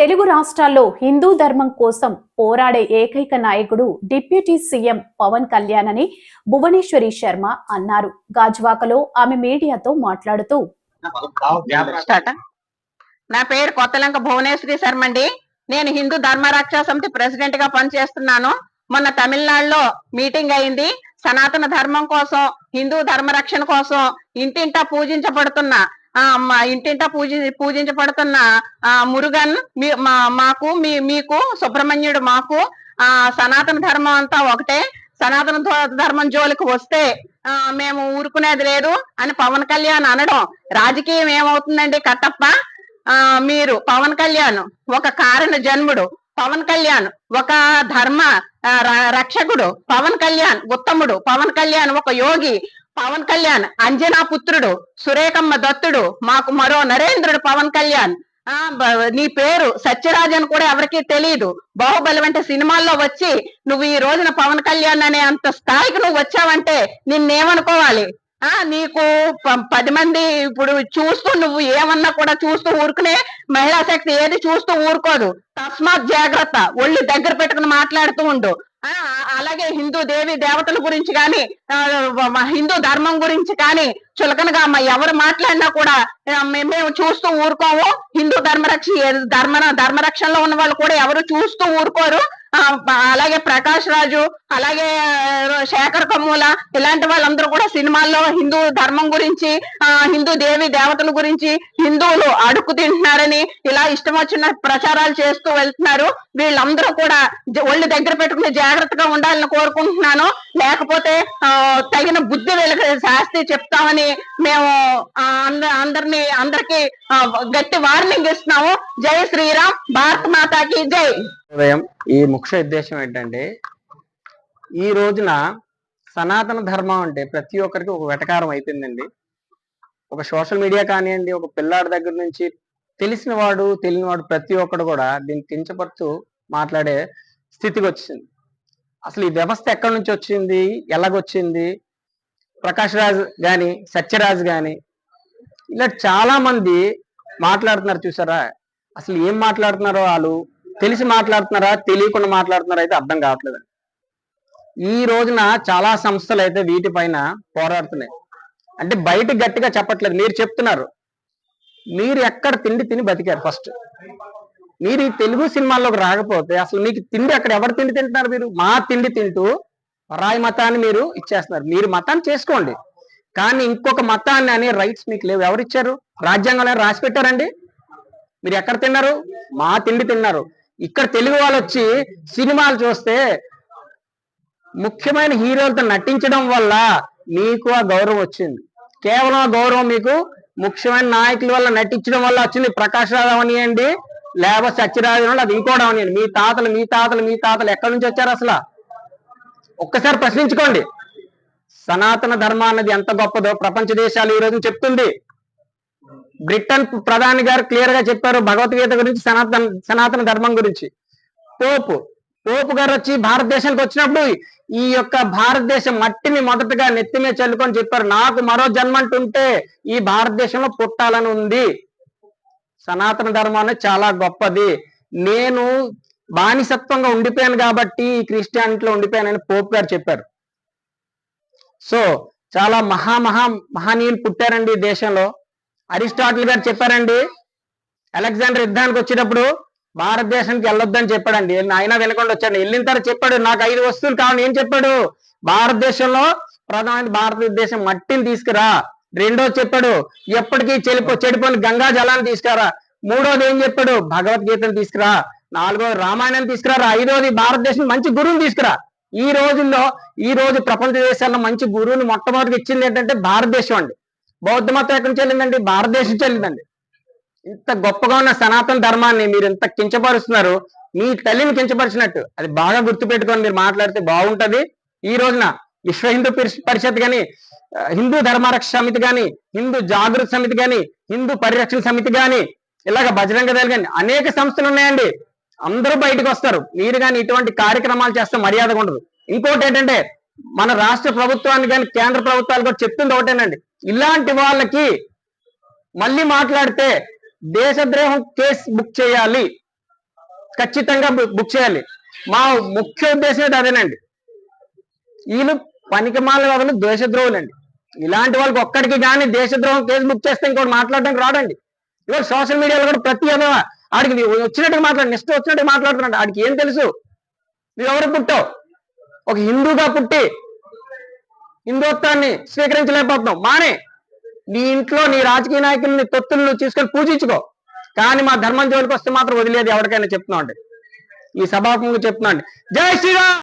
తెలుగు రాష్ట్రాల్లో హిందూ ధర్మం కోసం పోరాడే ఏకైక నాయకుడు డిప్యూటీ సీఎం పవన్ కళ్యాణ్ అని భువనేశ్వరి శర్మ అన్నారు. గాజువాకలో ఆమె మీడియాతో మాట్లాడుతూ, నా పేరు కొత్తలంక భువనేశ్వరి శర్మ అండి. నేను హిందూ ధర్మ రక్షా సమితి ప్రెసిడెంట్ గా పనిచేస్తున్నాను. మొన్న తమిళనాడులో మీటింగ్ అయింది. సనాతన ధర్మం కోసం, హిందూ ధర్మ రక్షణ కోసం ఇంటింటా పూజించబడుతున్న మురుగన్ మాకు మీకు సుబ్రహ్మణ్యుడు మాకు సనాతన ధర్మం అంతా ఒకటే. సనాతన ధర్మం జోలికి వస్తే మేము ఊరుకునేది లేదు అని పవన్ కళ్యాణ్ అనడం రాజకీయం ఏమవుతుందండి? కట్టప్ప, మీరు పవన్ కళ్యాణ్ ఒక కారణ జన్ముడు, పవన్ కళ్యాణ్ ఒక ధర్మ రక్షకుడు, పవన్ కళ్యాణ్ ఉత్తముడు, పవన్ కళ్యాణ్ ఒక యోగి, పవన్ కళ్యాణ్ అంజనా పుత్రుడు, సురేఖమ్మ దత్తుడు, మాకు మరో నరేంద్రుడు పవన్ కళ్యాణ్. నీ పేరు సత్యరాజ్ అని కూడా ఎవరికీ తెలియదు. బాహుబలి వంటి సినిమాల్లో వచ్చి నువ్వు ఈ రోజున పవన్ కళ్యాణ్ అనే అంత స్థాయికి నువ్వు వచ్చావంటే నిన్నేమనుకోవాలి? నీకు 10 మంది ఇప్పుడు చూస్తూ నువ్వు ఏమన్నా కూడా చూస్తూ ఊరుకునే మహిళా శక్తి ఏది చూస్తూ ఊరుకోదు. తస్మాత్ జాగ్రత్త, ఒళ్ళు దగ్గర పెట్టుకుని మాట్లాడుతూ ఉండు. అలాగే హిందూ దేవి దేవతల గురించి కానీ, హిందూ ధర్మం గురించి కానీ చులకనగా ఎవరు మాట్లాడినా కూడా మేము చూస్తూ ఊరుకోము. హిందూ ధర్మరక్షణలో ఉన్న వాళ్ళు కూడా ఎవరు చూస్తూ ఊరుకోరు. అలాగే ప్రకాష్ రాజు, అలాగే శేఖర్ కమ్ముల, ఇలాంటి వాళ్ళందరూ కూడా సినిమాల్లో హిందూ ధర్మం గురించి, హిందూ దేవి దేవతల గురించి, హిందువులు అడుక్కు తింటున్నారని ఇలా ఇష్టం వచ్చిన ప్రచారాలు చేస్తూ వెళ్తున్నారు. వీళ్ళందరూ కూడా ఒళ్ళు దగ్గర పెట్టుకుని జాగ్రత్తగా ఉండాలని కోరుకుంటున్నాను. లేకపోతే తగిన బుద్ధి వీళ్ళకి శాస్తి చెప్తామని మేము అందరికి గట్టి వార్నింగ్ ఇస్తున్నాము. జై శ్రీరామ్, భారత్ మాతాకి జై. ఈ ముఖ్య ఉద్దేశం ఏంటంటే, ఈ రోజున సనాతన ధర్మం అంటే ప్రతి ఒక్కరికి ఒక వెటకారం అయిపోయిందండి. ఒక సోషల్ మీడియా కానివ్వండి, ఒక పిల్లాడి దగ్గర నుంచి తెలిసిన వాడు తెలియనివాడు ప్రతి ఒక్కడు కూడా దీన్ని కించపరుచు మాట్లాడే స్థితికి వచ్చింది. అసలు ఈ వ్యవస్థ ఎక్కడి నుంచి వచ్చింది, ఎలాగొచ్చింది? ప్రకాష్ రాజ్ గాని, సత్యరాజ్ గాని, ఇలా చాలా మంది మాట్లాడుతున్నారు చూసారా. అసలు ఏం మాట్లాడుతున్నారో, వాళ్ళు తెలిసి మాట్లాడుతున్నారా, తెలియకుండా మాట్లాడుతున్నారా అయితే అర్థం కావట్లేదు. ఈ రోజున చాలా సంస్థలు అయితే వీటిపైన పోరాడుతున్నాయి. అంటే బయట గట్టిగా చెప్పట్లేదు, మీరు చెప్తున్నారు. మీరు ఎక్కడ తిని బతికారు? ఫస్ట్ మీరు ఈ తెలుగు సినిమాల్లోకి రాకపోతే అసలు మీకు తిండి అక్కడ ఎవరు తిండి తింటున్నారు? మీరు మా తిండి తింటూ పరాయి మతాన్ని మీరు ఇచ్చేస్తున్నారు. మీరు మతాన్ని చేసుకోండి, కానీ ఇంకొక మతాన్ని అనే రైట్స్ మీకు లేవు. ఎవరిచ్చారు? రాజ్యాంగంలో రాసి పెట్టారండి? మీరు ఎక్కడ తిన్నారు? మా తిండి తిన్నారు. ఇక్కడ తెలుగు వాళ్ళు వచ్చి సినిమాలు చూస్తే ముఖ్యమైన హీరోలతో నటించడం వల్ల మీకు ఆ గౌరవం వచ్చింది. కేవలం ఆ గౌరవం మీకు ముఖ్యమైన నాయకుల వల్ల నటించడం వల్ల వచ్చింది. ప్రకాష్ రాజ్ అవనియండి, లేకపోతే సత్యరాజు, అది ఇంకోటి అవనియండి. మీ తాతలు ఎక్కడి నుంచి వచ్చారు? అసలు ఒక్కసారి ప్రశ్నించుకోండి. సనాతన ధర్మం అన్నది ఎంత గొప్పదో ప్రపంచ దేశాలు ఈ రోజు చెప్తుంది. బ్రిటన్ ప్రధాని గారు క్లియర్ గా చెప్పారు భగవద్గీత గురించి, సనాతన ధర్మం గురించి. పోపు గారు వచ్చి భారతదేశానికి వచ్చినప్పుడు ఈ యొక్క భారతదేశం మట్టిని మొదటగా నెత్తిమే చల్లుకొని చెప్పారు, నాకు మరో జన్మ అంటుంటే ఈ భారతదేశంలో పుట్టాలని ఉంది. సనాతన ధర్మం అనేది చాలా గొప్పది. నేను బానిసత్వంగా ఉండిపోయాను కాబట్టి ఈ క్రిస్టియానిటీలో ఉండిపోయానని పోపు గారు చెప్పారు. సో చాలా మహనీయులు పుట్టారండి ఈ దేశంలో. అరిస్టాటిల్ గారు చెప్పారండి, అలెగ్జాండర్ యుద్ధానికి వచ్చేటప్పుడు భారతదేశానికి వెళ్ళొద్దని చెప్పాడండి. ఆయన వినకుండా వచ్చాడు. వెళ్ళిన తర్వాత చెప్పాడు, నాకు 5 వస్తువులు కావాలి. ఏం చెప్పాడు? భారతదేశంలో ప్రధానమైన భారతదేశం మట్టిని తీసుకురా. రెండోది చెప్పాడు, ఎప్పటికీ చెడిపోయిన గంగా జలాన్ని తీసుకురా. మూడోది ఏం చెప్పాడు? భగవద్గీతను తీసుకురా. నాలుగోది రామాయణాన్ని తీసుకురా. ఐదోది భారతదేశం మంచి గురువుని తీసుకురా. ఈ రోజు ప్రపంచ దేశాల్లో మంచి గురువుని మొట్టమొదటిగా ఇచ్చింది ఏంటంటే భారతదేశం అండి. బౌద్ధ మతం ఎక్కడి నుంచి వెళ్ళిందండి? భారతదేశం చెల్లిందండి. ఇంత గొప్పగా ఉన్న సనాతన ధర్మాన్ని మీరు ఇంత కించపరుస్తున్నారు, మీ తల్లిని కించపరిచినట్టు. అది బాగా గుర్తుపెట్టుకొని మీరు మాట్లాడితే బాగుంటది. ఈ రోజున విశ్వ హిందూ పరిషత్ కానీ, హిందూ ధర్మరక్ష సమితి కానీ, హిందూ జాగృతి సమితి కానీ, హిందూ పరిరక్షణ సమితి కానీ, ఇలాగ బజరంగ దళ్ కానీ అనేక సంస్థలు ఉన్నాయండి. అందరూ బయటకు వస్తారు. మీరు కానీ ఇటువంటి కార్యక్రమాలు చేస్తే మర్యాదగా ఉండదు. ఇంకోటి ఏంటంటే, మన రాష్ట్ర ప్రభుత్వాన్ని కానీ కేంద్ర ప్రభుత్వాలు కూడా చెప్తుంది ఒకటేనండి, ఇలాంటి వాళ్ళకి మళ్ళీ మాట్లాడితే దేశద్రోహం కేసు బుక్ చేయాలి. ఖచ్చితంగా బుక్ చేయాలి. మా ముఖ్య ఉద్దేశం అయితే అదేనండి. వీళ్ళు పనికిమాల వదలు దేశద్రోహులండి. ఇలాంటి వాళ్ళకి ఒక్కడికి కానీ దేశద్రోహం కేసు బుక్ చేస్తే ఇంకోటి మాట్లాడడానికి రాడండి. ఇవాళ సోషల్ మీడియాలో కూడా ప్రతి ఆడికి వచ్చినట్టుగా నిష్ట వచ్చినట్టుగా మాట్లాడుతున్నాడు. ఆడికి ఏం తెలుసు నువ్వు ఎవరు పుట్టావు? ఒక హిందూగా పుట్టి హిందుత్వాన్ని స్వీకరించలేకపోతున్నావు. మానే నీ ఇంట్లో నీ రాజకీయ నాయకుల్ని తొత్తులను తీసుకొని పూజించుకో, కానీ మా ధర్మం జోలికి వస్తే మాత్రం వదిలేదు ఎవరికైనా చెప్తున్నావు అండి. ఈ సభాముఖంగా చెప్తున్నా అండి. జై శ్రీరామ్.